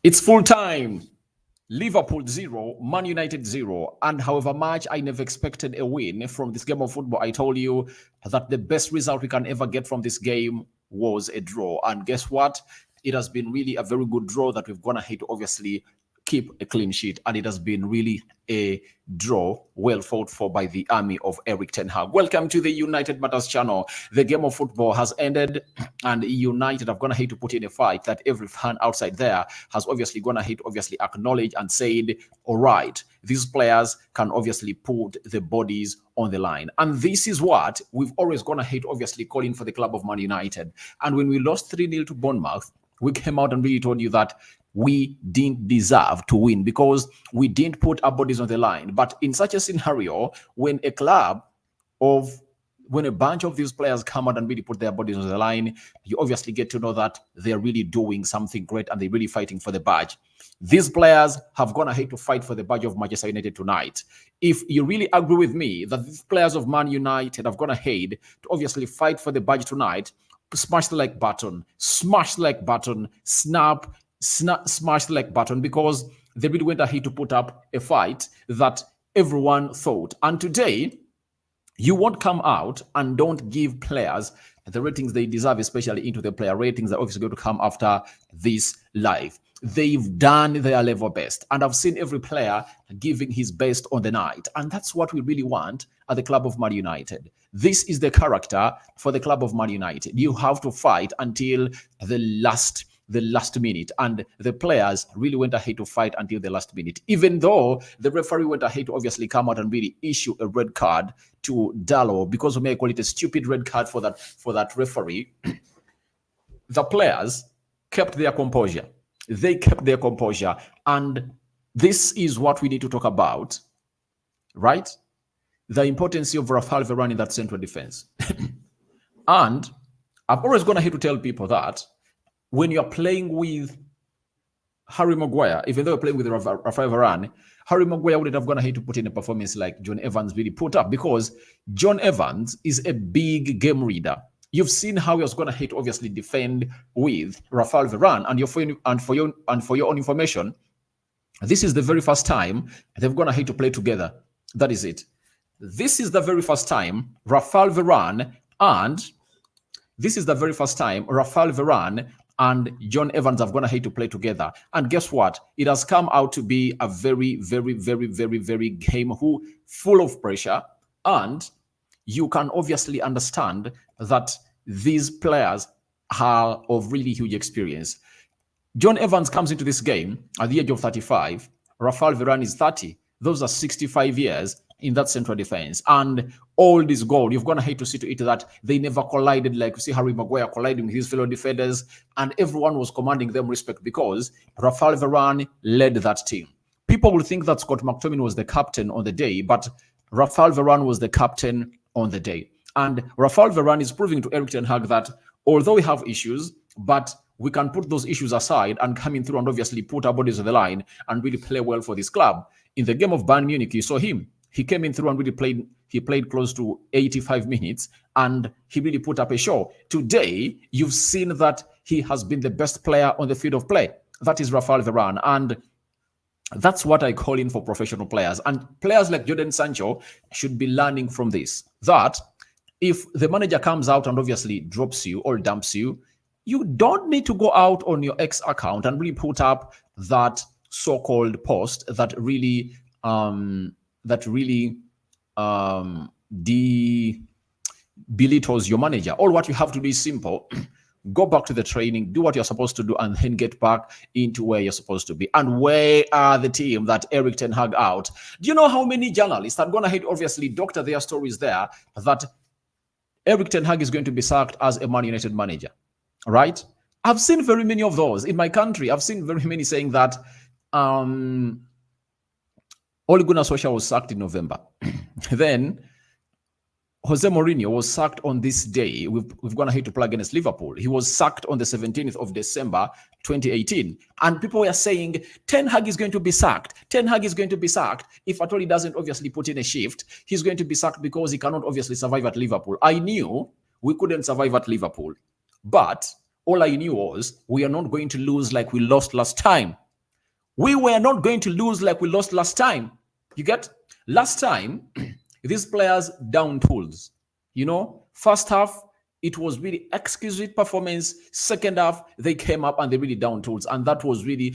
It's full time. Liverpool 0, Man United 0. And however much I never expected a win from this game of football, I told you that the best result we can ever get from this game was a draw. And guess what? It has been really a very good draw that we've gone ahead to obviously keep a clean sheet. And it has been really a draw well fought for by the army of Eric Ten Hag. Welcome to the United Matters channel. The game of football has ended, and United have gone ahead to put in a fight that every fan outside there has obviously gone ahead to obviously acknowledge and said, all right, these players can obviously put the bodies on the line. And this is what we've always gone ahead obviously calling for the club of Man United. And when we lost 3-0 to Bournemouth, we came out and really told you that we didn't deserve to win because we didn't put our bodies on the line. But in such a scenario, when a bunch of these players come out and really put their bodies on the line, you obviously get to know that they're really doing something great and they're really fighting for the badge. These players have gone ahead to fight for the badge of Manchester United tonight. If you really agree with me that these players of Man United have gone ahead to obviously fight for the badge tonight, smash the like button, smash the like button, smash the like button, because they really went ahead to put up a fight that everyone thought. And today, you won't come out and don't give players the ratings they deserve, especially into the player ratings that are obviously going to come after this live. They've done their level best, and I've seen every player giving his best on the night, and that's what we really want at the club of Man United. This is the character for the club of Man United. You have to fight until the last minute, and the players really went ahead to fight until the last minute, even though the referee went ahead to obviously come out and really issue a red card to Dallo, because we may call it a stupid red card for that referee. The players kept their composure. They kept their composure, and this is what we need to talk about, right? The importance of Rafael Varane in that central defense. And I've always gone ahead to tell people that when you're playing with Harry Maguire, even though you're playing with Rafael Varane, Harry Maguire wouldn't have gone ahead to put in a performance like John Evans really put up, because John Evans is a big game reader. You've seen how he was going to obviously defend with Rafael Varane, and for your own information, this is the very first time they've gone ahead to play together. That is it. This is the very first time Rafael Varane and John Evans have gone ahead to play together. And guess what? It has come out to be a very, very, very, very, very game full of pressure. And you can obviously understand that these players are of really huge experience. John Evans comes into this game at the age of 35. Rafael Varane is 30. Those are 65 years in that central defense. And all this goal, you've gone ahead to see to it that they never collided, like you see Harry Maguire colliding with his fellow defenders, and everyone was commanding them respect because Rafael Varane led that team. People will think that Scott McTominay was the captain on the day, but Rafael Varane was the captain on the day. And Rafael Varane is proving to Eric Ten Hag that although we have issues, but we can put those issues aside and come in through and obviously put our bodies on the line and really play well for this club. In the game of Bayern Munich, you saw him. He came in through and really played. He played close to 85 minutes, and he really put up a show. Today, you've seen that he has been the best player on the field of play. That is Rafael Varane, and that's what I call in for professional players. And players like Jadon Sancho should be learning from this, that if the manager comes out and obviously drops you or dumps you, you don't need to go out on your X account and really put up that so-called post that really belittles your manager. All what you have to do is simple. Go back to the training, do what you're supposed to do, and then get back into where you're supposed to be. And where are the team that Eric Ten Hag out? Do you know how many journalists are going to obviously doctor their stories there that Eric Ten Hag is going to be sacked as a Man United manager, right? I've seen very many of those in my country. I've seen very many saying that Ole Gunnar Solskjaer was sacked in November. Then Jose Mourinho was sacked on this day. We've gone ahead to play against Liverpool. He was sacked on the 17th of December, 2018. And people were saying, Ten Hag is going to be sacked. Ten Hag is going to be sacked. If at all he doesn't obviously put in a shift, he's going to be sacked because he cannot obviously survive at Liverpool. I knew we couldn't survive at Liverpool. But all I knew was we are not going to lose like we lost last time. We were not going to lose like we lost last time. You get? Last time, these players down tools. First half, it was really exquisite performance. Second half, they came up and they really down tools. And that was really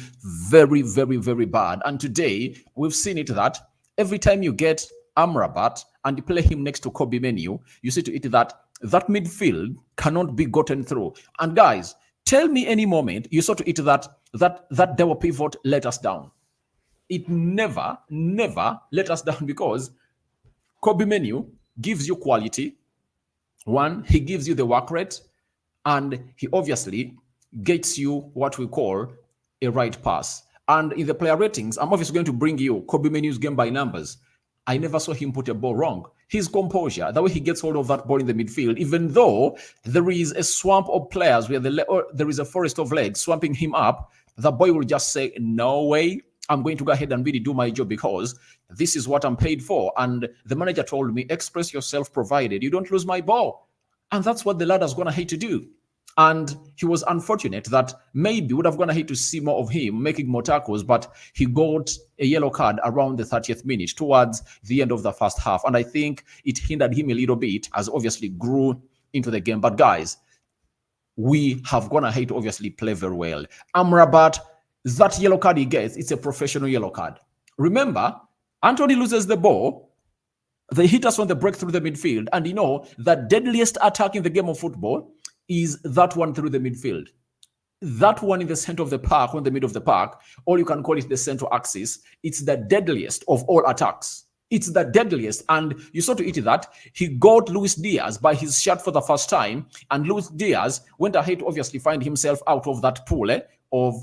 very, very, very bad. And today, we've seen it that every time you get Amrabat and you play him next to Kobe Menu, you see to it that that midfield cannot be gotten through. And guys, tell me any moment you saw to it that double pivot let us down. It never, never let us down because Kobe Menu gives you quality. One, he gives you the work rate, and he obviously gets you what we call a right pass. And in the player ratings, I'm obviously going to bring you Kobe Menu's game by numbers. I never saw him put a ball wrong. His composure, the way he gets hold of that ball in the midfield, even though there is a swamp of players where there is a forest of legs swamping him up, the boy will just say, no way, I'm going to go ahead and really do my job because this is what I'm paid for. And the manager told me, express yourself provided you don't lose my ball. And that's what the ladder's going to hate to do. And he was unfortunate that maybe would have gone ahead to see more of him making more tackles, but he got a yellow card around the 30th minute towards the end of the first half. And I think it hindered him a little bit as obviously grew into the game. But guys, we have gone ahead to obviously play very well. Amrabat, that yellow card he gets, it's a professional yellow card. Remember, Anthony loses the ball. They hit us on the break through the midfield. And the deadliest attack in the game of football is that one through the midfield. That one in the center of the park, or in the middle of the park, or you can call it the central axis. It's the deadliest of all attacks. It's the deadliest. And you saw to it that he got Luis Diaz by his shot for the first time. And Luis Diaz went ahead to obviously find himself out of that pool of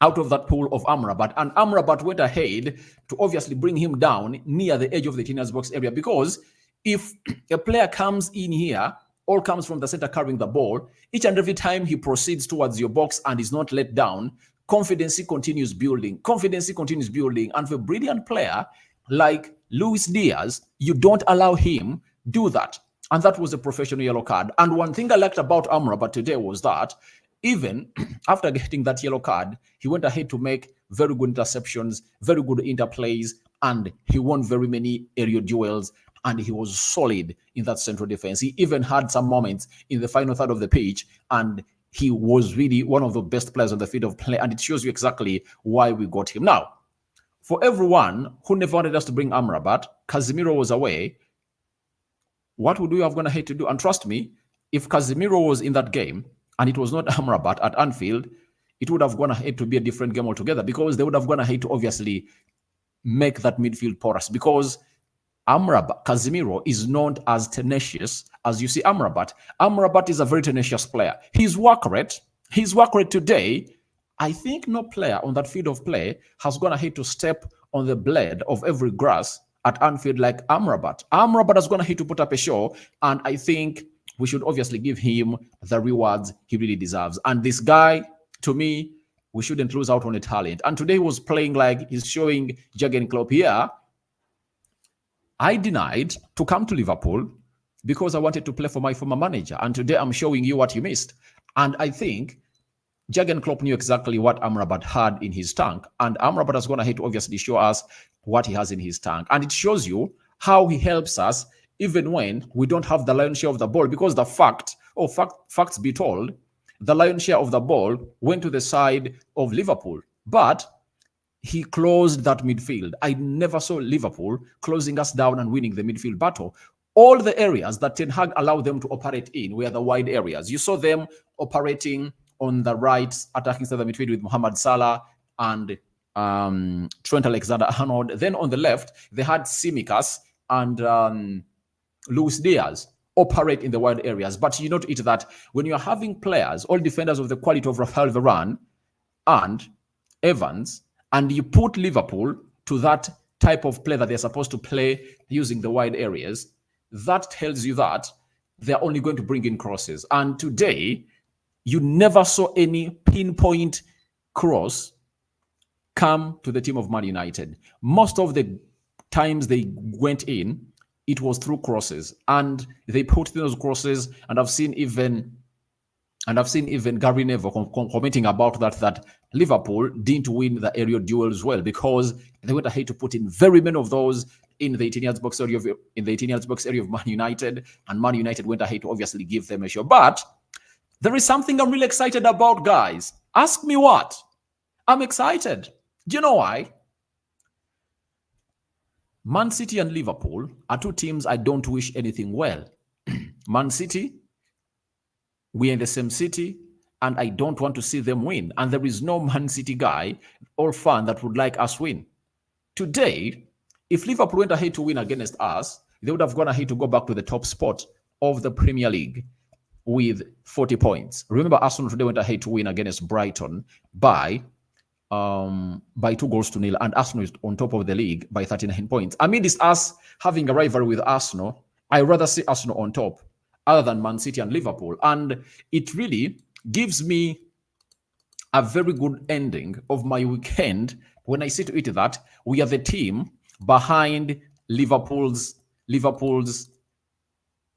Amrabat. And Amrabat went ahead to obviously bring him down near the edge of the Tina's box area. Because if a player comes in here, all comes from the center carrying the ball, each and every time he proceeds towards your box and is not let down, confidence continues building. And for a brilliant player like Luis Diaz, you don't allow him do that. And that was a professional yellow card. And one thing I liked about Amrabat today was that even after getting that yellow card, he went ahead to make very good interceptions, very good interplays, and he won very many aerial duels, and he was solid in that central defense. He even had some moments in the final third of the pitch, and he was really one of the best players on the field of play, and it shows you exactly why we got him. Now, for everyone who never wanted us to bring Amrabat, Casemiro was away. What would we have gone ahead to do? And trust me, if Casemiro was in that game, and it was not Amrabat at Anfield, it would have gone ahead to be a different game altogether because they would have gone ahead to obviously make that midfield porous because Casemiro is not as tenacious as you see Amrabat. Amrabat is a very tenacious player. His work rate today, I think no player on that field of play has gone ahead to step on the blade of every grass at Anfield like Amrabat. Amrabat has gone ahead to put up a show, and I think we should obviously give him the rewards he really deserves. And this guy, to me, we shouldn't lose out on a talent. And today he was playing like he's showing Jurgen Klopp here. I denied to come to Liverpool because I wanted to play for my former manager. And today I'm showing you what you missed. And I think Jurgen Klopp knew exactly what Amrabat had in his tank. And Amrabat has gone ahead to obviously show us what he has in his tank. And it shows you how he helps us even when we don't have the lion's share of the ball, because the facts be told, the lion's share of the ball went to the side of Liverpool, but he closed that midfield. I never saw Liverpool closing us down and winning the midfield battle. All the areas that Ten Hag allowed them to operate in were the wide areas. You saw them operating on the right, attacking center midfield with Mohamed Salah and Trent Alexander-Arnold. Then on the left, they had Tsimikas and Luis Diaz operate in the wide areas. But you note it that when you're having players, all defenders of the quality of Rafael Varane and Evans, and you put Liverpool to that type of play that they're supposed to play using the wide areas, that tells you that they're only going to bring in crosses. And today, you never saw any pinpoint cross come to the team of Man United. Most of the times they went in, it was through crosses, and they put those crosses, and I've seen even And I've seen even Gary Neville commenting about that Liverpool didn't win the aerial duels well because they went ahead to put in very many of those in the 18-yard box area of Man United, and Man United went ahead to obviously give them a show. But there is something I'm really excited about, guys. Ask me what? I'm excited. Do you know why? Man City and Liverpool are two teams I don't wish anything well. Man City, we're in the same city, and I don't want to see them win. And there is no Man City guy or fan that would like us win. Today, if Liverpool went ahead to win against us, they would have gone ahead to go back to the top spot of the Premier League with 40 points. Remember, Arsenal today went ahead to win against Brighton by 2-0, and Arsenal is on top of the league by 39 points. I mean, it's us having a rivalry with Arsenal. I rather see Arsenal on top other than Man City and Liverpool. And it really gives me a very good ending of my weekend when I see to it that we are the team behind Liverpool's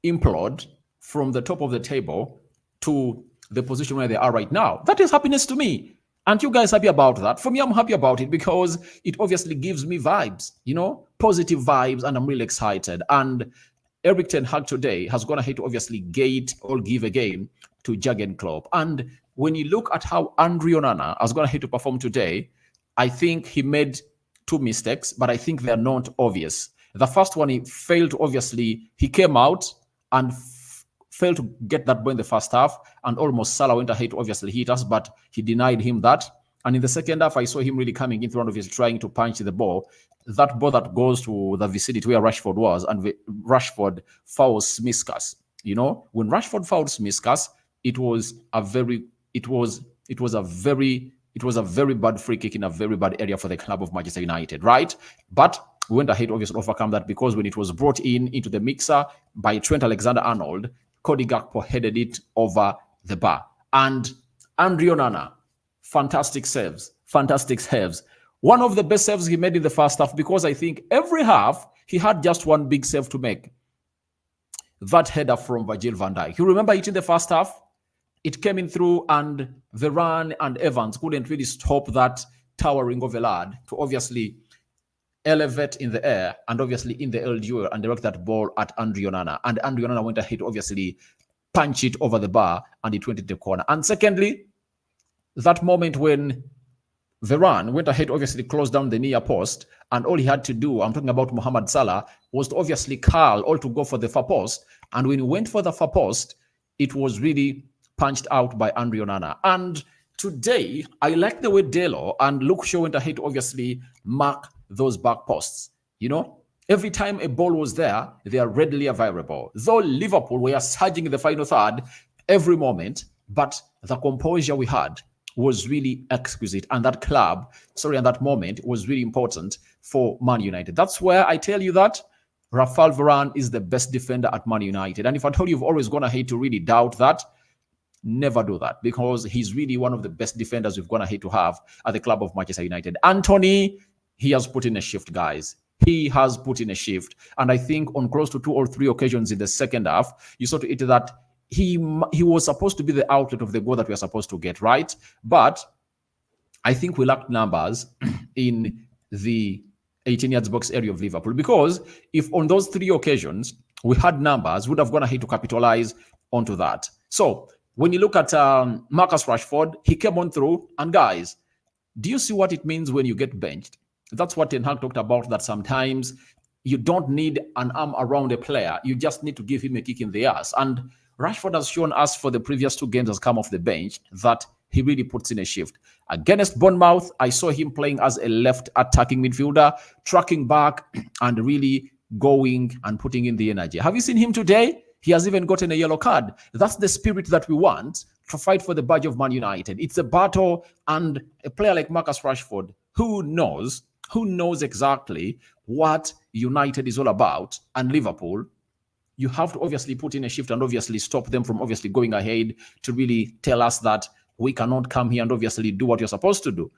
implode from the top of the table to the position where they are right now. That is happiness to me. Aren't you guys happy about that? For me, I'm happy about it because it obviously gives me vibes, positive vibes, and I'm really excited. And Eric Ten Hag today has gone ahead to obviously give a game to Jurgen Klopp. And when you look at how Andre Onana has gone ahead to perform today, I think he made two mistakes, but I think they're not obvious. The first one, he came out and failed to get that ball in the first half, and almost Salah went ahead to obviously hit us, but he denied him that. And in the second half, I saw him really coming in front of his, trying to punch the ball. That ball that goes to the vicinity where Rashford was, and Rashford fouls Smiskas. When Rashford fouled Smiskas, it was a very bad free kick in a very bad area for the club of Manchester United, right? But we went ahead to obviously overcome that because when it was brought into the mixer by Trent Alexander-Arnold, Cody Gakpo headed it over the bar. And Andre Onana, fantastic saves. One of the best saves he made in the first half, because I think every half he had just one big save to make. That header from Virgil van Dijk. You remember it in the first half? It came in through, and Varane and Evans couldn't really stop that towering of a lad to obviously elevate in the air and obviously in the LDU and direct that ball at Andre Onana. And Andre Onana went ahead to obviously punch it over the bar, and it went into the corner. And secondly, that moment when Varane went ahead to obviously close down the near post, and all he had to do, I'm talking about Mohamed Salah, was to obviously curl or to go for the far post. And when he went for the far post, it was really punched out by Andre Onana. And today, I like the way Delo and Luke Shaw went ahead to obviously mark those back posts. Every time a ball was there, they are readily available. Though Liverpool were surging in the final third every moment, but the composure we had was really exquisite. And that moment was really important for Man United. That's where I tell you that Rafael Varane is the best defender at Man United. And if I told you you've always gone ahead to really doubt that, never do that, because he's really one of the best defenders we've gone ahead to have at the club of Manchester United. Anthony, he has put in a shift, guys. He has put in a shift. And I think on close to 2 or 3 occasions in the second half, you saw to it that he was supposed to be the outlet of the goal that we are supposed to get, right? But I think we lacked numbers in the 18-yard box area of Liverpool, because if on those 3 occasions we had numbers, we would have gone ahead to capitalize onto that. So when you look at Marcus Rashford, he came on through, and guys, do you see what it means when you get benched? That's what Ten Hag talked about, that sometimes you don't need an arm around a player. You just need to give him a kick in the ass. And Rashford has shown us for the previous 2 games has come off the bench that he really puts in a shift. Against Bournemouth, I saw him playing as a left attacking midfielder, tracking back and really going and putting in the energy. Have you seen him today? He has even gotten a yellow card. That's the spirit that we want to fight for the badge of Man United. It's a battle, and a player like Marcus Rashford, who knows exactly what United is all about, and Liverpool, you have to obviously put in a shift and obviously stop them from obviously going ahead to really tell us that we cannot come here and obviously do what you're supposed to do.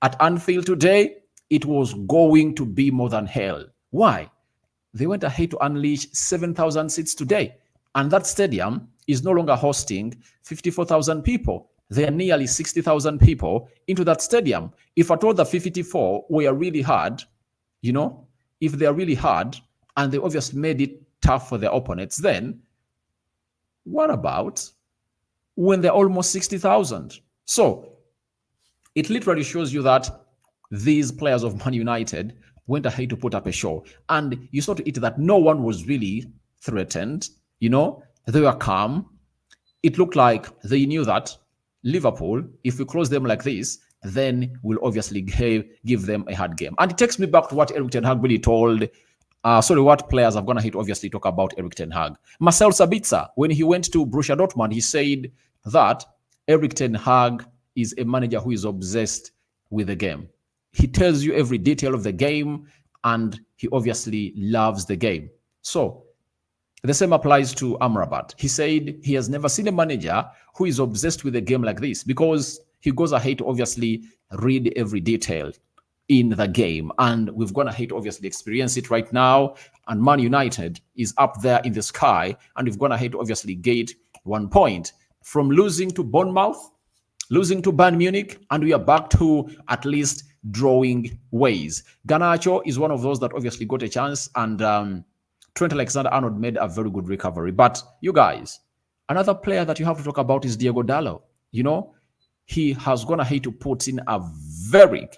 At Anfield today, it was going to be more than hell. Why? They went ahead to unleash 7,000 seats today. And that stadium is no longer hosting 54,000 people. There are nearly 60,000 people into that stadium. If at all the 54 were really hard, if they are really hard and they obviously made it tough for their opponents, then what about when they're almost 60,000? So it literally shows you that these players of Man United went ahead to put up a show. And you saw to it that no one was really threatened. They were calm. It looked like they knew that Liverpool, if we close them like this, then we'll obviously give them a hard game. And it takes me back to what Erik ten Hag really told, what players I've gone ahead to obviously talk about Erik ten Hag. Marcel Sabitzer, when he went to Borussia Dortmund, he said that Erik ten Hag is a manager who is obsessed with the game. He tells you every detail of the game, and he obviously loves the game. So the same applies to Amrabat. He said he has never seen a manager who is obsessed with a game like this, because he goes ahead to obviously read every detail in the game. And we've gone ahead to obviously experience it right now. And Man United is up there in the sky. And we've gone ahead to obviously get 1 point from losing to Bournemouth, losing to Bayern Munich, and we are back to at least drawing ways. Garnacho is one of those that obviously got a chance, and Trent Alexander-Arnold made a very good recovery. But you guys, another player that you have to talk about is Diego Dallo. He has gone ahead to put in a very,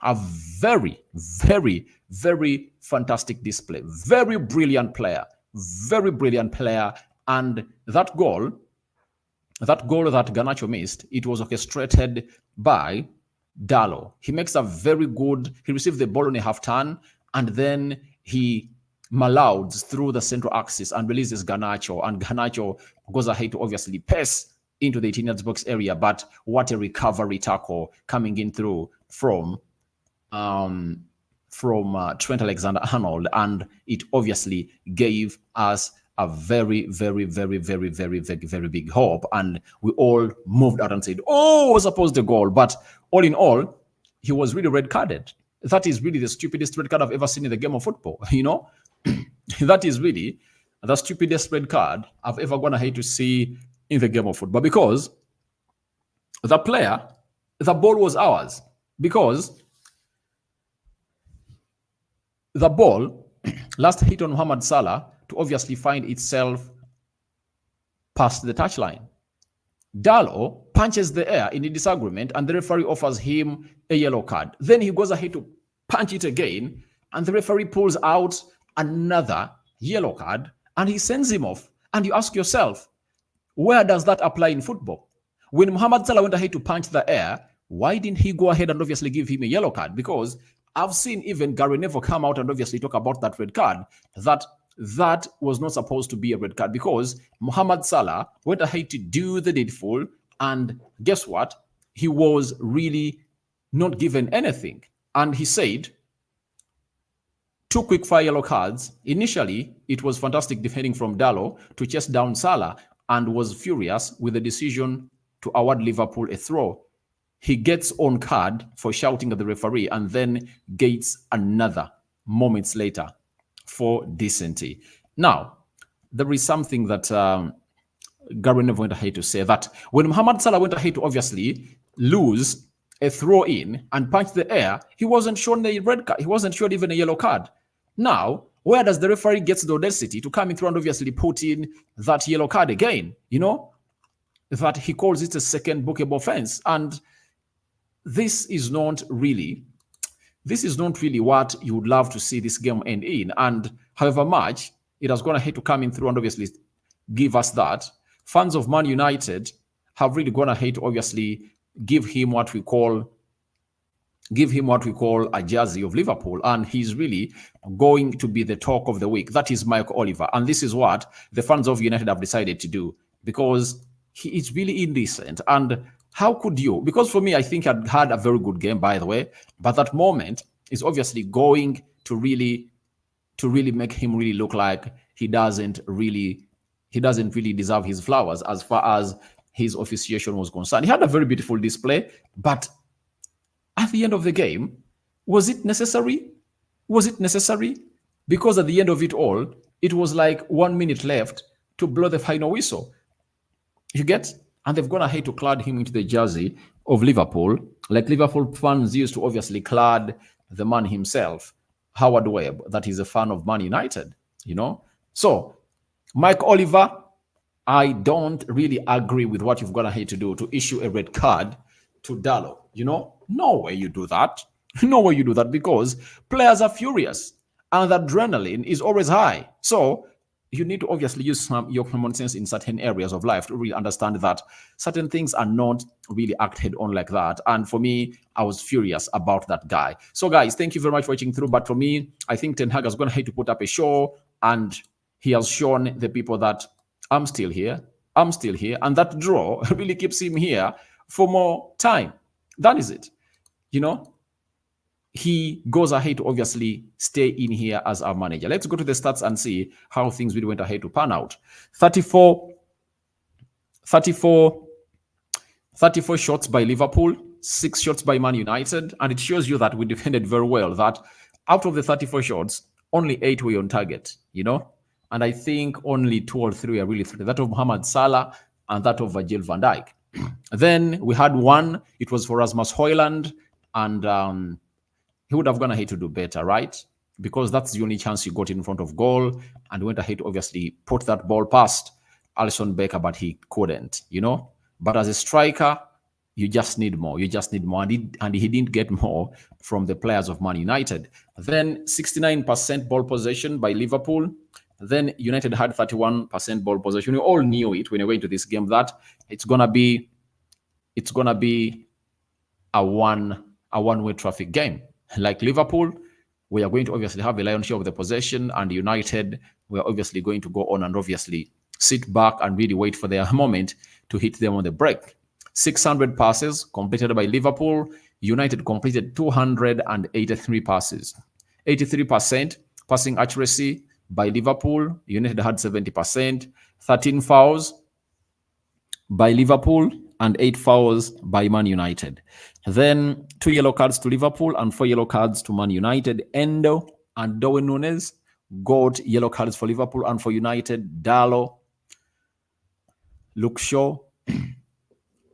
very, very fantastic display. Very brilliant player. And that goal that Garnacho missed, it was orchestrated by Dallo. He makes a very good, he received the ball on a half turn, and then he malouds through the central axis and releases Garnacho, and Garnacho goes ahead to obviously pass into the 18-yard box area. But what a recovery tackle coming in through from Trent Alexander-Arnold, and it obviously gave us a very, very, very, very, very, very, very big hope. And we all moved out and said, oh, suppose the goal. But all in all, he was really red carded. That is really the stupidest red card I've ever seen in the game of football. That is really the stupidest red card I've ever gone ahead to see in the game of football, because the ball was ours, because the ball last hit on Mohamed Salah to obviously find itself past the touchline. Dallo punches the air in a disagreement, and the referee offers him a yellow card. Then he goes ahead to punch it again, and the referee pulls out another yellow card, and he sends him off. And you ask yourself, where does that apply in football? When Mohamed Salah went ahead to punch the air, why didn't he go ahead and obviously give him a yellow card? Because I've seen even Gary Neville come out and obviously talk about that red card, that was not supposed to be a red card, because Mohamed Salah went ahead to do the needful, and guess what? He was really not given anything. And he said, 2 quick fire yellow cards. Initially, it was fantastic defending from Dallo to chase down Salah, and was furious with the decision to award Liverpool a throw. He gets on card for shouting at the referee, and then gets another moments later for decency. Now, there is something that Gary Neville went ahead to say, that when Mohamed Salah went ahead to obviously lose a throw in and punch the air, he wasn't shown a red card. He wasn't shown even a yellow card. Now, where does the referee get the audacity to come in through and obviously put in that yellow card again? That he calls it a second bookable offense. And this is not really what you would love to see this game end in. And however much it has gone ahead to come in through and obviously give us that, fans of Man United have really gone ahead to obviously give him what we call a jersey of Liverpool, and he's really going to be the talk of the week. That is Mike Oliver, and this is what the fans of United have decided to do, because he is really indecent. And how could you? Because for me, I think I'd had a very good game, by the way, but that moment is obviously going to really make him really look like he doesn't really deserve his flowers as far as his officiation was concerned. He had a very beautiful display, but at the end of the game, was it necessary? Was it necessary? Because at the end of it all, it was like 1 minute left to blow the final whistle. You get? And they've gone ahead to clad him into the jersey of Liverpool, like Liverpool fans used to obviously clad the man himself, Howard Webb, that is a fan of Man United, you know? So, Mike Oliver, I don't really agree with what you've gone ahead to do to issue a red card to Dallo. You know, no way you do that. No way you do that because players are furious and the adrenaline is always high. So you need to obviously use your common sense in certain areas of life to really understand that certain things are not really acted on like that. And for me, I was furious about that guy. So guys, thank you very much for watching through. But for me, I think Ten Hag is going to have to put up a show, and he has shown the people that I'm still here. I'm still here. And that draw really keeps him here for more time. That is it. You know, he goes ahead to obviously stay in here as our manager. Let's go to the stats and see how things really went ahead to pan out. 34 shots by Liverpool, 6 shots by Man United. And it shows you that we defended very well, that out of the 34 shots, only 8 were on target, you know? And I think only 2 or 3 are really threatened. That of Mohamed Salah and that of Virgil van Dijk. Then we had one, it was for Rasmus Højlund, and he would have gone ahead to do better, right? Because that's the only chance he got in front of goal, and went ahead to obviously put that ball past Alisson Becker, but he couldn't, you know? But as a striker, you just need more. You just need more. And he didn't get more from the players of Man United. Then 69% ball possession by Liverpool. Then United had 31% ball possession. We all knew it when we went into this game that it's gonna be a one-way traffic game. Like Liverpool, we are going to obviously have a lion's share of the possession, and United, we are obviously going to go on and obviously sit back and really wait for their moment to hit them on the break. 600 passes completed by Liverpool. United completed 283 passes. 83% passing accuracy by Liverpool. United had 70%. 13 fouls by Liverpool and 8 fouls by Man United. Then 2 yellow cards to Liverpool and 4 yellow cards to Man United. Endo and Darwin Núñez got yellow cards for Liverpool, and for United, Dallo, Luke Shaw,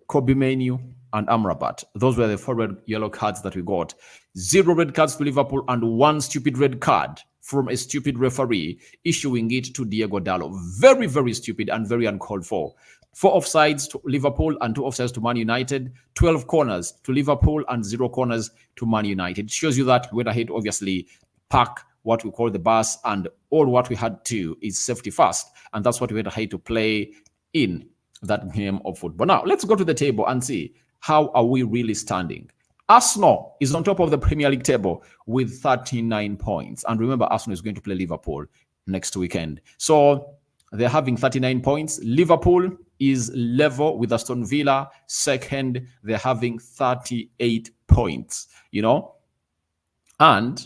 Kobe Menu, and Amrabat. Those were the 4 red yellow cards that we got. 0 red cards to Liverpool and 1 stupid red card from a stupid referee issuing it to Diego Dallo. Very, very stupid and very uncalled for. 4 offsides to Liverpool and 2 offsides to Man United. 12 corners to Liverpool and 0 corners to Man United. It shows you that we went ahead to obviously pack what we call the bus, and all what we had to is safety first. And that's what we went ahead to play in that game of football. Now, let's go to the table and see how are we really standing. Arsenal is on top of the Premier League table with 39 points. And remember, Arsenal is going to play Liverpool next weekend. So they're having 39 points. Liverpool is level with Aston Villa. Second, they're having 38 points, you know. And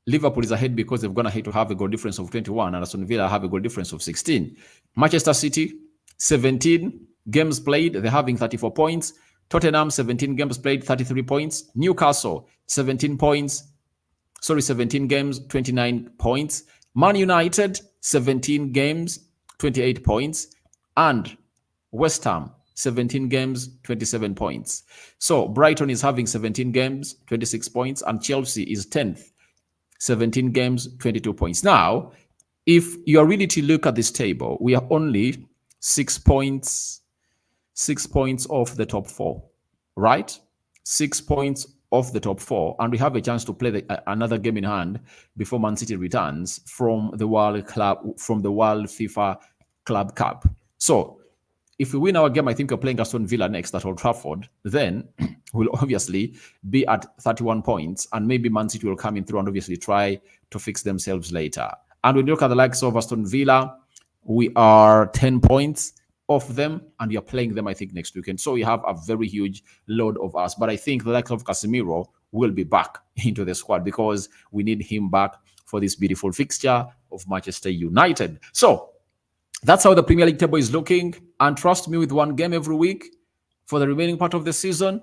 Liverpool is ahead because they've gone ahead to have a goal difference of 21, and Aston Villa have a goal difference of 16. Manchester City, 17 games played, they're having 34 points. Tottenham, 17 games played, 33 points. Newcastle, 17 games, 29 points. Man United, 17 games, 28 points. And West Ham, 17 games, 27 points. So Brighton is having 17 games, 26 points, and Chelsea is 10th, 17 games, 22 points. Now, if you are really to look at this table, we are only 6 points off the top 4, right? 6 points off the top 4, and we have a chance to play another game in hand before Man City returns from the World FIFA Club Cup. So, if we win our game, I think we're playing Aston Villa next at Old Trafford. Then we'll obviously be at 31 points, and maybe Man City will come in through and obviously try to fix themselves later. And when you look at the likes of Aston Villa, we are 10 points off them, and you're playing them, I think, next weekend. So we have a very huge load of us. But I think the likes of Casemiro will be back into the squad because we need him back for this beautiful fixture of Manchester United. So that's how the Premier League table is looking. And trust me, with one game every week for the remaining part of the season,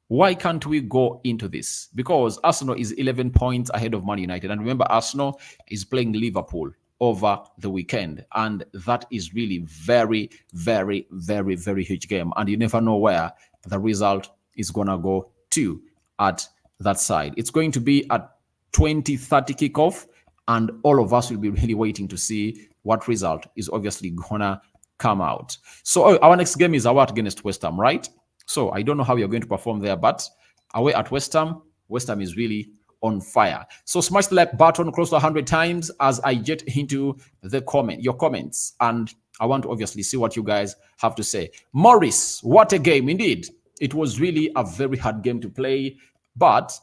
why can't we go into this? Because Arsenal is 11 points ahead of Man United. And remember, Arsenal is playing Liverpool over the weekend. And that is really very, very, very, very huge game. And you never know where the result is going to go to at that side. It's going to be at 20:30 kickoff, and all of us will be really waiting to see what result is obviously going to come out. So our next game is away against West Ham, right? So I don't know how you're going to perform there, but away at West Ham is really on fire. So smash the like button close to 100 times as I get into your comments, and I want to obviously see what you guys have to say. Morris, what a game indeed. It was really a very hard game to play, but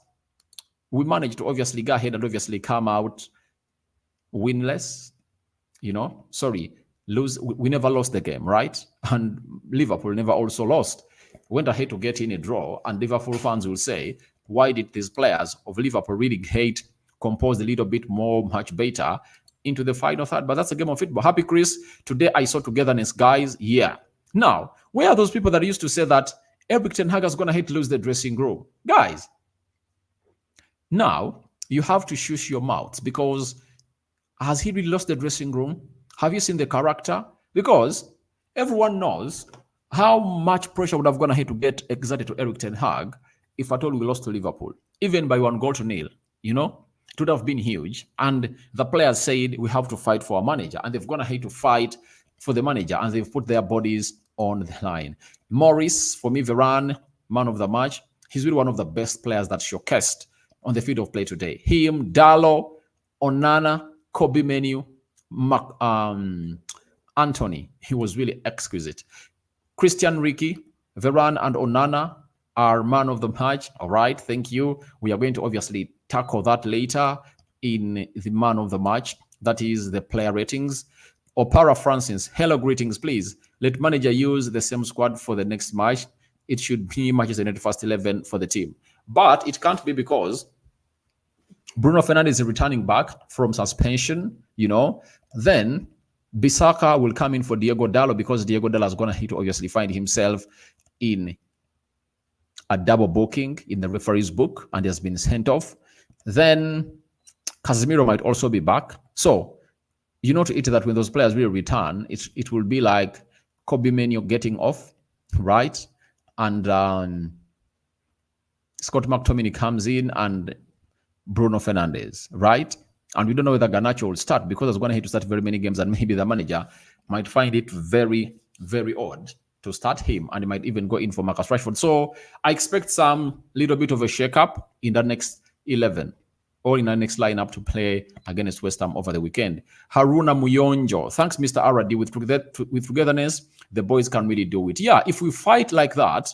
we managed to obviously go ahead and obviously come out winless. Lose. We never lost the game, right? And Liverpool never also lost. Went ahead to get in a draw, and Liverpool fans will say, why did these players of Liverpool really compose a little bit more, much better into the final third? But that's a game of football. Happy Chris, today I saw togetherness, guys. Yeah. Now, where are those people that used to say that Eric Ten Hag is going to hate to lose the dressing room? Guys, now you have to shush your mouths, because has he really lost the dressing room? Have you seen the character? Because everyone knows how much pressure would have gone ahead to get exerted to Eric Ten Hag if at all we lost to Liverpool, even by 1-0. It would have been huge. And the players said we have to fight for our manager, and they've gone ahead to fight for the manager, and they've put their bodies on the line. Morris, for me, Varane, man of the match. He's really one of the best players that showcased on the field of play today. Him, Dalot, Onana, Kobe Menu, Anthony. He was really exquisite. Christian Ricky, Varane, and Onana are man of the match. All right, thank you. We are going to obviously tackle that later in the man of the match. That is the player ratings. Opara Francis, hello, greetings. Please let manager use the same squad for the next match. It should be Manchester United first 11 for the team. But it can't be, because Bruno Fernandes is returning back from suspension, Then Bissaka will come in for Diego Dalot, because Diego Dalot is going to hit to obviously find himself in a double booking in the referee's book and has been sent off. Then Casemiro might also be back. So, to it that when those players will return, it will be like Kobe Menu getting off, right? And Scott McTominay comes in, and Bruno Fernandes, right? And we don't know whether Garnacho will start, because there's going to have to start very many games, and maybe the manager might find it very, very odd to start him, and he might even go in for Marcus Rashford. So I expect some little bit of a shake-up in the next 11 or in the next lineup to play against West Ham over the weekend. Haruna Muyonjo, thanks, Mr. Aradi. With togetherness, the boys can really do it. Yeah, if we fight like that,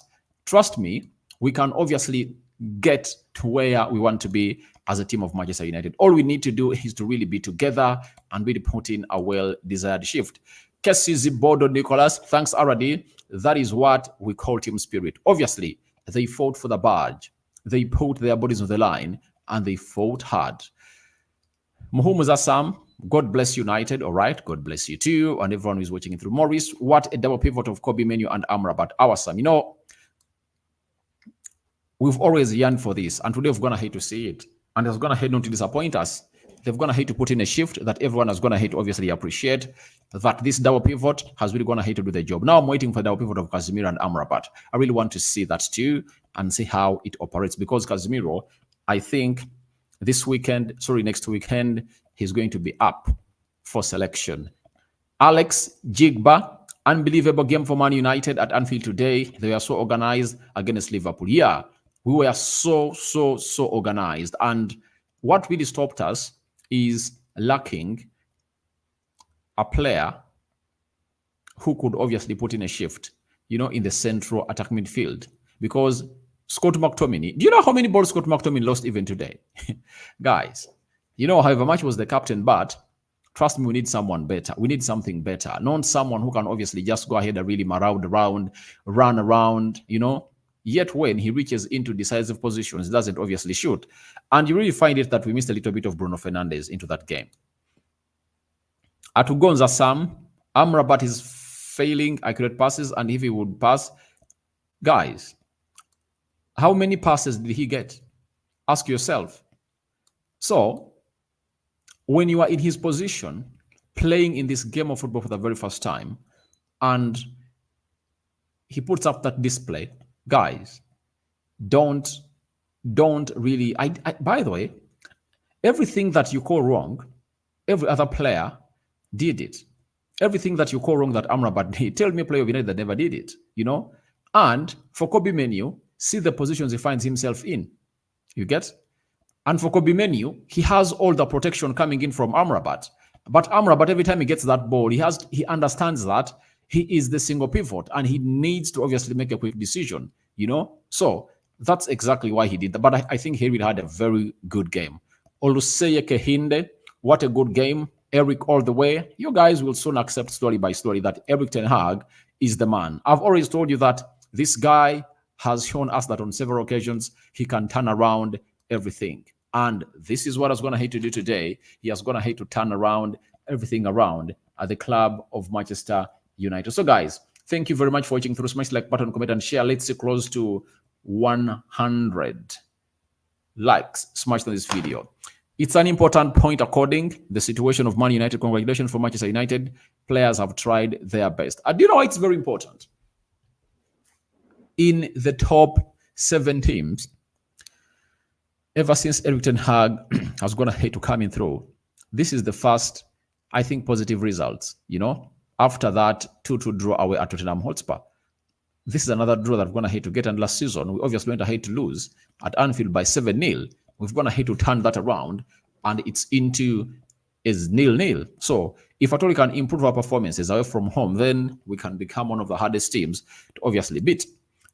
trust me, we can obviously get to where we want to be as a team of Manchester United. All we need to do is to really be together and really put in a well-desired shift. Kessi Zibodo Nicholas, thanks, Aradi. That is what we call team spirit. Obviously, they fought for the badge. They put their bodies on the line, and they fought hard. Muhumu Zasam, God bless United. All right, God bless you too. And everyone who is watching it through. Morris, what a double pivot of Kobe Menu and Amrabat. Awesome. We've always yearned for this, and today we're going to hate to see it. And it's going to hate not to disappoint us. They're going to hate to put in a shift that everyone is going to hate to obviously appreciate, that this double pivot has really going to hate to do the job. Now I'm waiting for the double pivot of Casemiro and Amrabat. I really want to see that too and see how it operates, because Casemiro, I think next weekend, he's going to be up for selection. Alex Jigba, unbelievable game for Man United at Anfield today. They were so organized against Liverpool. Yeah, we were so organized. And what really stopped us is lacking a player who could obviously put in a shift, in the central attack midfield. Because Scott McTominay, do you know how many balls Scott McTominay lost even today? Guys, however much was the captain, but trust me, we need someone better. We need something better. Not someone who can obviously just go ahead and really run around, Yet when he reaches into decisive positions, he doesn't obviously shoot. And you really find it that we missed a little bit of Bruno Fernandes into that game. Atugonza Sam, Amrabat is failing accurate passes, and if he would pass, guys, how many passes did he get? Ask yourself. So, when you are in his position, playing in this game of football for the very first time, and he puts up that display. Guys, don't really. By the way, everything that you call wrong, every other player did it. Everything that you call wrong that Amrabat did, tell me a player of United that never did it, you know? And for Kobe Menu, see the positions he finds himself in. You get? And for Kobe Menu, he has all the protection coming in from Amrabat. But Amrabat, every time he gets that ball, he understands that he is the single pivot and he needs to obviously make a quick decision, you know? So that's exactly why he did that. But I think he really had a very good game. Oluseye Kehinde, what a good game. Eric all the way. You guys will soon accept story by story that Eric Ten Hag is the man. I've always told you that this guy has shown us that on several occasions he can turn around everything. And this is what I was going to hate to do today. He has going to hate to turn around everything around at the club of Manchester United. So guys, thank you very much for watching through. Smash like button, comment and share. Let's see close to 100 likes smashed on this video. It's an important point according the situation of Man United. Congratulations for Manchester United. Players have tried their best. Do you know why it's very important? In the top 7 teams, ever since Eric Ten Hag has gone ahead to coming through, this is the first, I think, positive results. You know, after that 2-2 draw away at Tottenham Hotspur. This is another draw that we're going to hate to get. And last season, we obviously went ahead to lose at Anfield by 7-0. We've gone ahead to turn that around, and it's into is 0-0. So if at all we can improve our performances away from home, then we can become one of the hardest teams to obviously beat.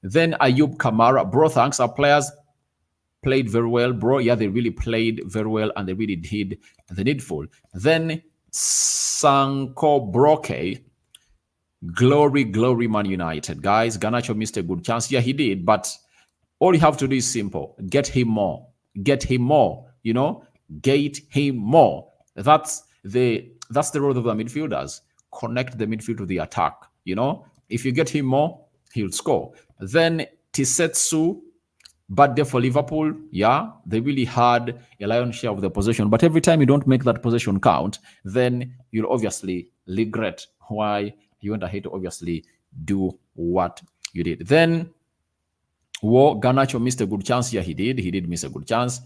Then Ayub Kamara, bro, thanks. Our players played very well, bro. Yeah, they really played very well, and they really did the needful. Then Sanko Broke, glory, Man United. Guys, Garnacho missed a good chance. Yeah, he did, but all you have to do is simple. Get him more. Get him more, you know, get him more. That's the role of the midfielders. Connect the midfield to the attack, you know. If you get him more, he'll score. Then Tisetsu, bad day for Liverpool. Yeah, they really had a lion's share of the possession, but every time you don't make that possession count, then you'll obviously regret why you went ahead to obviously do what you did. Then Garnacho missed a good chance. Yeah, he did miss a good chance.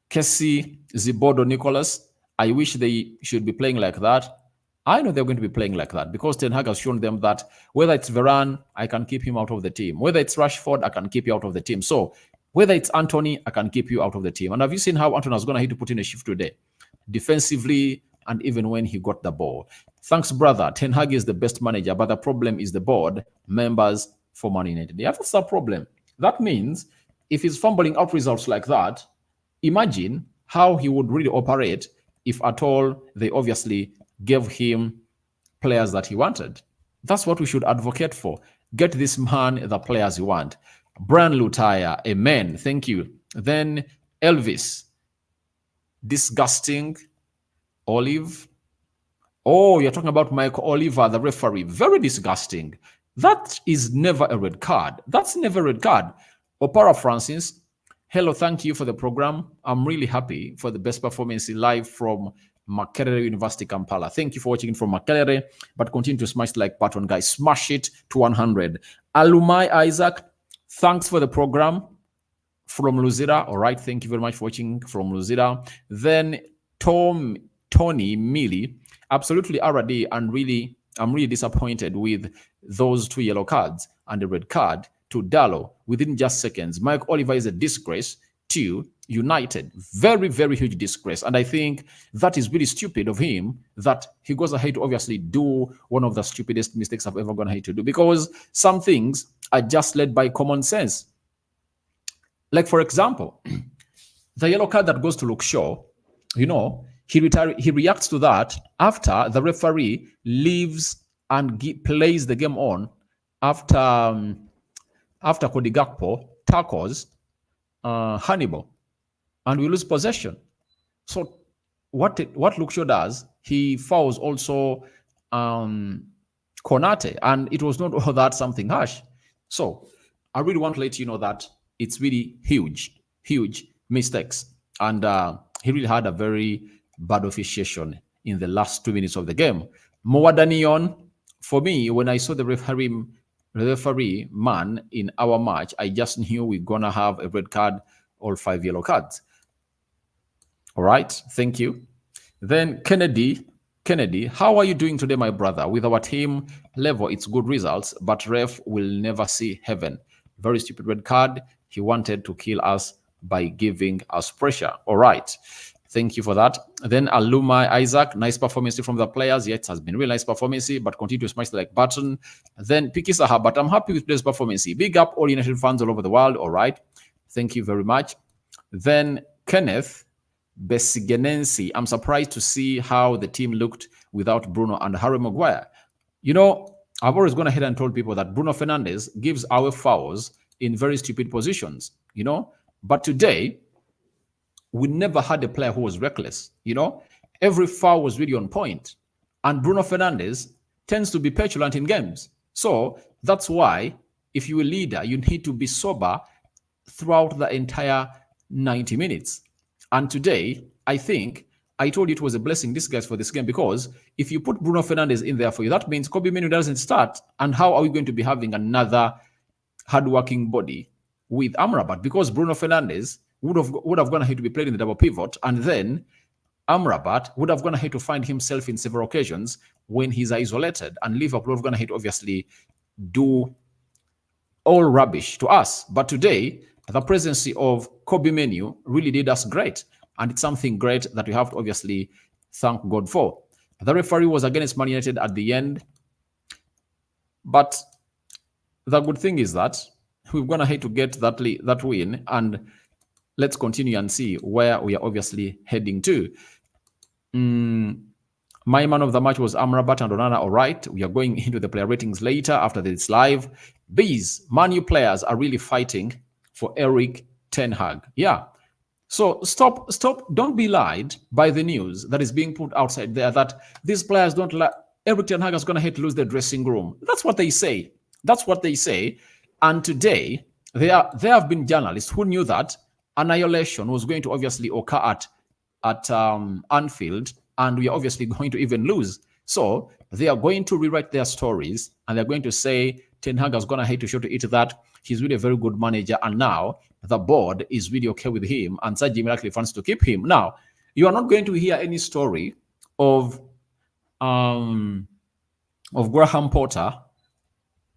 Kessie, Zibodo, Nicholas, I wish they should be playing like that. I know they're going to be playing like that because Ten Hag has shown them that whether it's Varane, I can keep him out of the team. Whether it's Rashford, I can keep you out of the team. So whether it's Anthony, I can keep you out of the team. And have you seen how Anthony was going to have to put in a shift today? Defensively, and even when he got the ball. Thanks, brother. Ten Hag is the best manager, but the problem is the board members for Man United. Yeah, that's the problem. That means if he's fumbling out results like that, imagine how he would really operate if at all they obviously gave him players that he wanted. That's what we should advocate for. Get this man the players you want. Brian Lutaya, amen. Thank you. Then Elvis, disgusting. Olive. Oh, you're talking about Michael Oliver, the referee. Very disgusting. That is never a red card. That's never a red card. Opara Francis, hello, thank you for the program. I'm really happy for the best performance live from Makerere University, Kampala. Thank you for watching from Makerere, but continue to smash the like button, guys. Smash it to 100. Alumai Isaac, thanks for the program from Luzira. All right, thank you very much for watching from Luzira. Then Tony Millie, absolutely RD, and really, I'm really disappointed with those 2 yellow cards and the red card to Dallo within just seconds. Mike Oliver is a disgrace to United. Very, very huge disgrace. And I think that is really stupid of him that he goes ahead to obviously do one of the stupidest mistakes I've ever gone ahead to do, because some things are just led by common sense. Like, for example, the yellow card that goes to Luke Shaw, you know, he reacts to that after the referee leaves and plays the game on after Cody Gakpo tackles Hannibal, and we lose possession. So what Luke Shaw does, he fouls also Konate, and it was not all that something harsh. So I really want to let you know that it's really huge mistakes, and he really had a very bad officiation in the last 2 minutes of the game. Mowadanion, for me, when I saw the referee man in our match, I just knew we're going to have a red card or 5 yellow cards. All right, thank you. Then Kennedy, how are you doing today, my brother? With our team level, it's good results, but ref will never see heaven. Very stupid red card. He wanted to kill us by giving us pressure. All right. Thank you for that. Then Alumai Isaac, nice performance from the players. Yes, it has been really nice performance, but continue to smash the like button. Then Piki Saha, but I'm happy with today's performance. Big up all United fans all over the world. All right. Thank you very much. Then Kenneth Besigenensi, I'm surprised to see how the team looked without Bruno and Harry Maguire. You know, I've always gone ahead and told people that Bruno Fernandes gives our fouls in very stupid positions, you know. But today, we never had a player who was reckless, you know. Every foul was really on point. And Bruno Fernandes tends to be petulant in games. So that's why, if you're a leader, you need to be sober throughout the entire 90 minutes. And today, I think I told you it was a blessing disguise for this game, because if you put Bruno Fernandes in there for you, that means Kobe Menu doesn't start. And how are we going to be having another hardworking body with Amrabat? Because Bruno Fernandes would have gone ahead to be played in the double pivot, and then Amrabat would have gone ahead to find himself in several occasions when he's isolated, and Liverpool would have gone ahead to obviously do all rubbish to us. But today, the presence of Kobe Menu really did us great. And it's something great that we have to obviously thank God for. The referee was against Man United at the end. But the good thing is that we've gone ahead to get that win. And let's continue and see where we are obviously heading to. My man of the match was Amrabat and Onana. All right, we are going into the player ratings later after this live. These Man U players are really fighting for Eric Ten Hag. Yeah. So stop. Don't be lied by the news that is being put outside there that these players don't like Eric Ten Hag is going to hate to lose the dressing room. That's what they say. And today, there have been journalists who knew that annihilation was going to obviously occur at Anfield, and we are obviously going to even lose. So they are going to rewrite their stories, and they're going to say Ten Hag has gone ahead to show to it that he's really a very good manager, and now the board is really okay with him, and Sir Jim actually wants to keep him. Now, you are not going to hear any story of Graham Potter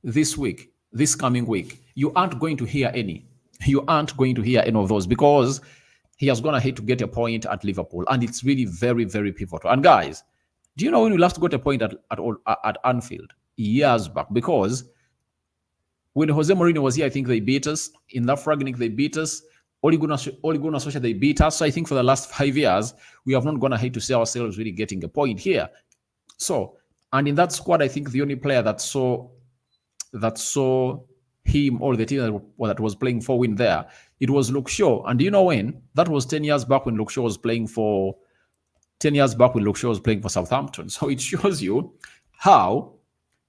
this coming week. You aren't going to hear any. You aren't going to hear any of those, because he has gone ahead to get a point at Liverpool, and it's really very, very pivotal. And guys, do you know when we last got a point at Anfield? Years back, because when Jose Mourinho was here, I think they beat us. In that Rangnick, they beat us. Ole Gunnar Solskjaer, they beat us. So I think for the last 5 years, we have not gone ahead to see ourselves really getting a point here. So, and in that squad, I think the only player that saw him or the team that was playing for win there, it was Luke Shaw. And do you know when? That was 10 years back when Luke Shaw was playing for Southampton. So it shows you how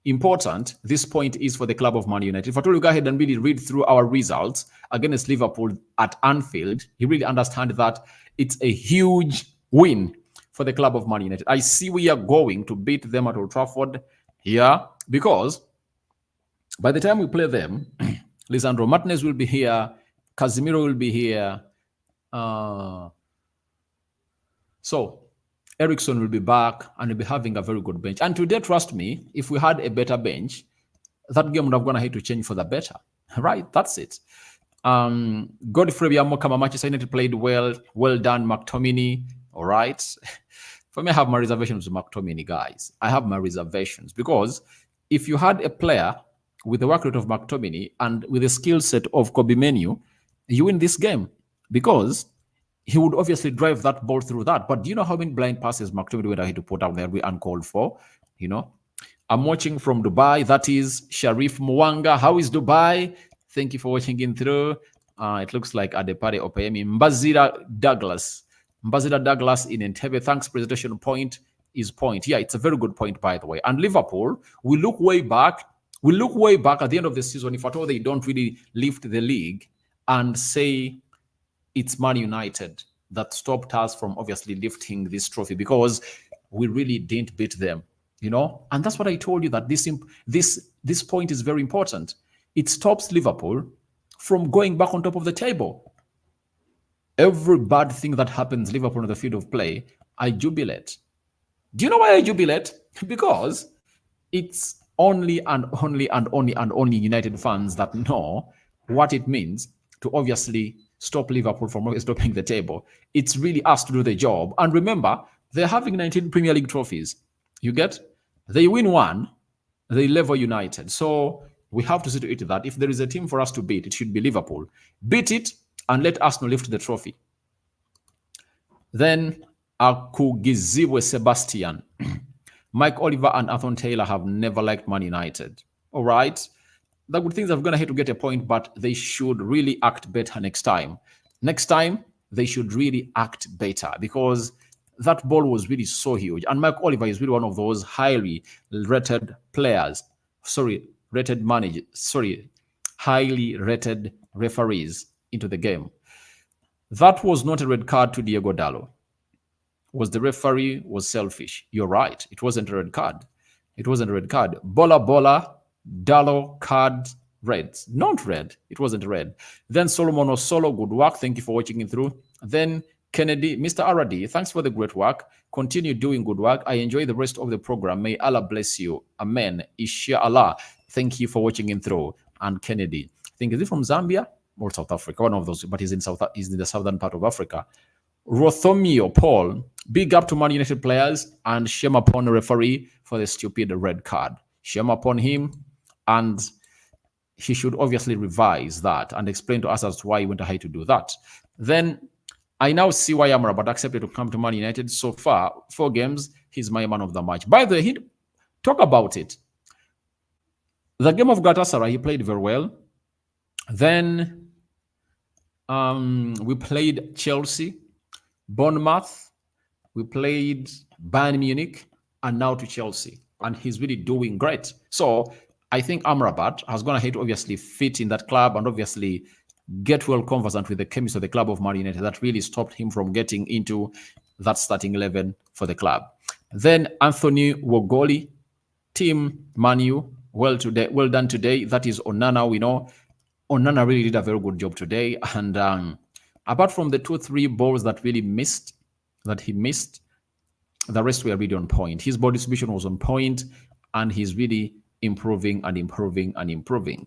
important this point is for the club of Man United. If I told you go ahead and really read through our results against Liverpool at Anfield, you really understand that it's a huge win for the club of Man United. I see we are going to beat them at Old Trafford here, because by the time we play them, Lisandro Martinez will be here, Casemiro will be here, so Ericsson will be back, and we'll be having a very good bench. And today, trust me, if we had a better bench, that game would have gone ahead to change for the better. Right? That's it. Godfrey Biamokama, Manchester United played well. Well done, McTominay. All right. For me, I have my reservations with McTominay, guys. I have my reservations, because if you had a player with the work rate of McTominay and with the skill set of Kobe Menu, you win this game, because he would obviously drive that ball through that. But do you know how many blind passes McTominay would have to put out there we uncalled for? You know, I'm watching from Dubai. That is Sharif Mwanga. How is Dubai? Thank you for watching in through. It looks like Adepare Opeyemi. Mbazira Douglas in Entebbe. Thanks, presentation point is point. Yeah, it's a very good point, by the way. And Liverpool, we look way back at the end of the season, if at all they don't really lift the league, and say it's Man United that stopped us from obviously lifting this trophy, because we really didn't beat them, you know. And that's what I told you, that this point is very important. It stops Liverpool from going back on top of the table. Every bad thing that happens Liverpool on the field of play, I jubilate. Do you know why I jubilate? Because it's only and only and only and only United fans that know what it means to obviously stop Liverpool from stopping the table. It's really us to do the job. And remember, they're having 19 Premier League trophies. You get? They win one, they level United. So we have to see to it that if there is a team for us to beat, it should be Liverpool. Beat it and let Arsenal lift the trophy. Then Akugiziwe Sebastian. Mike Oliver and Anthony Taylor have never liked Man United. All right. The good things are going to have to get a point, but they should really act better next time. Next time, they should really act better, because that ball was really so huge. And Mike Oliver is really one of those highly rated players. Highly rated referees into the game. That was not a red card to Diego Dallo. Was the referee was selfish? You're right. It wasn't a red card. It wasn't a red card. Bola, Dallo, card, red. Not red. It wasn't red. Then Solomon Osolo, good work. Thank you for watching it through. Then Kennedy, Mr. Aradi, thanks for the great work. Continue doing good work. I enjoy the rest of the program. May Allah bless you. Amen. Inshallah. Thank you for watching in through. And Kennedy, I think, is he from Zambia or South Africa? One of those, but he's in the southern part of Africa. Rothomio Paul, big up to Man United players and shame upon the referee for the stupid red card. Shame upon him, and he should obviously revise that and explain to us as to why he went ahead to do that. Then I now see why Amrabat accepted to come to Man United. So far, 4 games, he's my man of the match. By the way, talk about it. The game of Galatasaray, he played very well. Then we played Chelsea, Bournemouth, we played Bayern Munich, and now to Chelsea. And he's really doing great. So I think Amrabat has gone ahead to obviously fit in that club and obviously get well conversant with the chemistry of the club of Man United. That really stopped him from getting into that starting 11 for the club. Then Anthony Wogoli, team Manu, well done today. That is Onana. We know Onana really did a very good job today. And apart from the 2-3 balls that he missed, the rest were really on point. His ball distribution was on point, and he's really improving and improving and improving.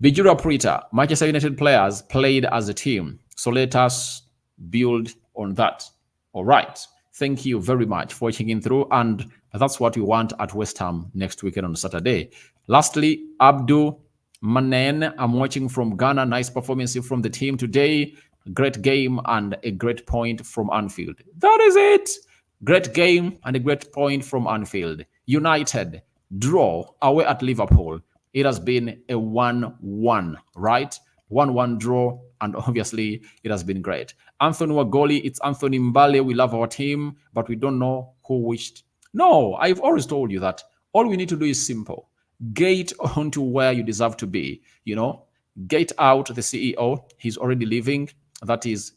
Bijura Prita, Manchester United players played as a team. So let us build on that. All right. Thank you very much for watching in through. And that's what we want at West Ham next weekend on Saturday. Lastly, Abdul Manen, I'm watching from Ghana. Nice performance from the team today. Great game and a great point from Anfield. That is it. Great game and a great point from Anfield. United draw away at Liverpool. It has been a 1-1, right? 1-1 draw, and obviously it has been great. Anthony Wagoli, it's Anthony Mbale. We love our team, but we don't know who wished. No, I've always told you that all we need to do is simple. Get onto where you deserve to be. You know, get out the CEO. He's already leaving. That is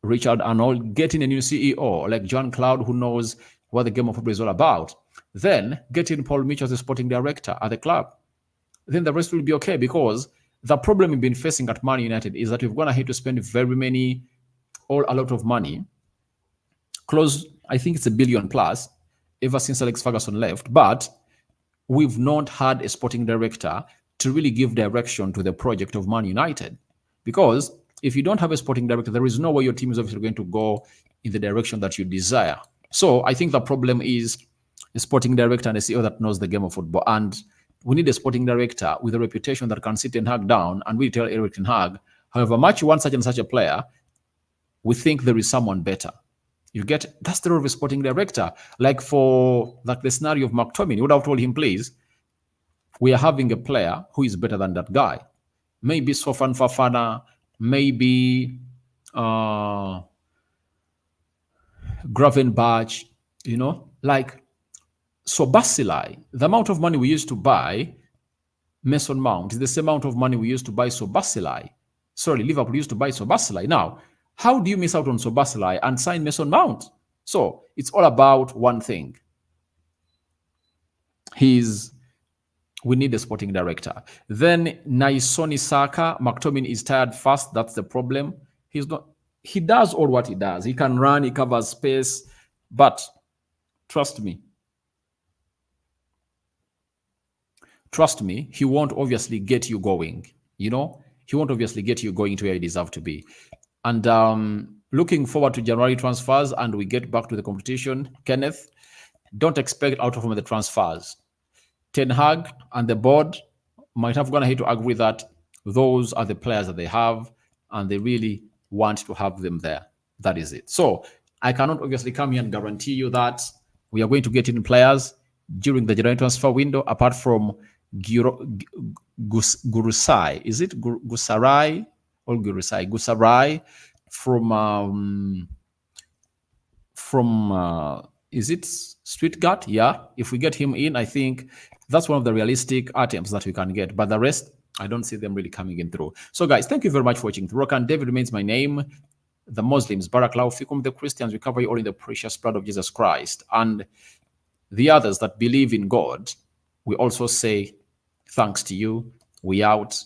Richard Arnold. Get in a new CEO like John Cloud, who knows what the game of football is all about. Then get in Paul Mitchell as the sporting director at the club. Then the rest will be okay, because the problem we've been facing at Man United is that we've gone ahead to spend a lot of money. Close, I think it's $1 billion plus, ever since Alex Ferguson left. But we've not had a sporting director to really give direction to the project of Man United. Because if you don't have a sporting director, there is no way your team is obviously going to go in the direction that you desire. So I think the problem is a sporting director and a CEO that knows the game of football. And we need a sporting director with a reputation that can sit Ten Hag down and we tell Eric Ten Hag, however much you want such and such a player, we think there is someone better. You get, that's the role of a sporting director. Like for the scenario of McTominay, you would have told him, please, we are having a player who is better than that guy. Maybe Sofan Fafana, maybe Gravenberch, you know, like Sobasilai. The amount of money we used to buy Mason Mount is the same amount of money we used to buy Sobasilai. Sorry, Liverpool used to buy Sobasilai. Now, how do you miss out on Sobasilai and sign Mason Mount? So it's all about one thing. We need a sporting director. Then Naisoni Saka, McTominay is tired fast. That's the problem. He's not. He does all what he does. He can run. He covers space. But trust me, he won't obviously get you going. He won't obviously get you going to where you deserve to be. And looking forward to January transfers, and we get back to the competition. Kenneth, don't expect out of him the transfers. Ten Hag and the board might have gone ahead to agree that those are the players that they have, and they really want to have them there. That is it. So I cannot obviously come here and guarantee you that we are going to get in players during the January transfer window, apart from Gurusai. Is it Gusarai or Gurusai? Gusarai from is it Stuttgart? Yeah. If we get him in, I think that's one of the realistic items that we can get. But the rest, I don't see them really coming in through. So, guys, thank you very much for watching. Rokan David remains my name. The Muslims, Barakallahu fikum. The Christians, we cover you all in the precious blood of Jesus Christ. And the others that believe in God, we also say thanks to you. We out.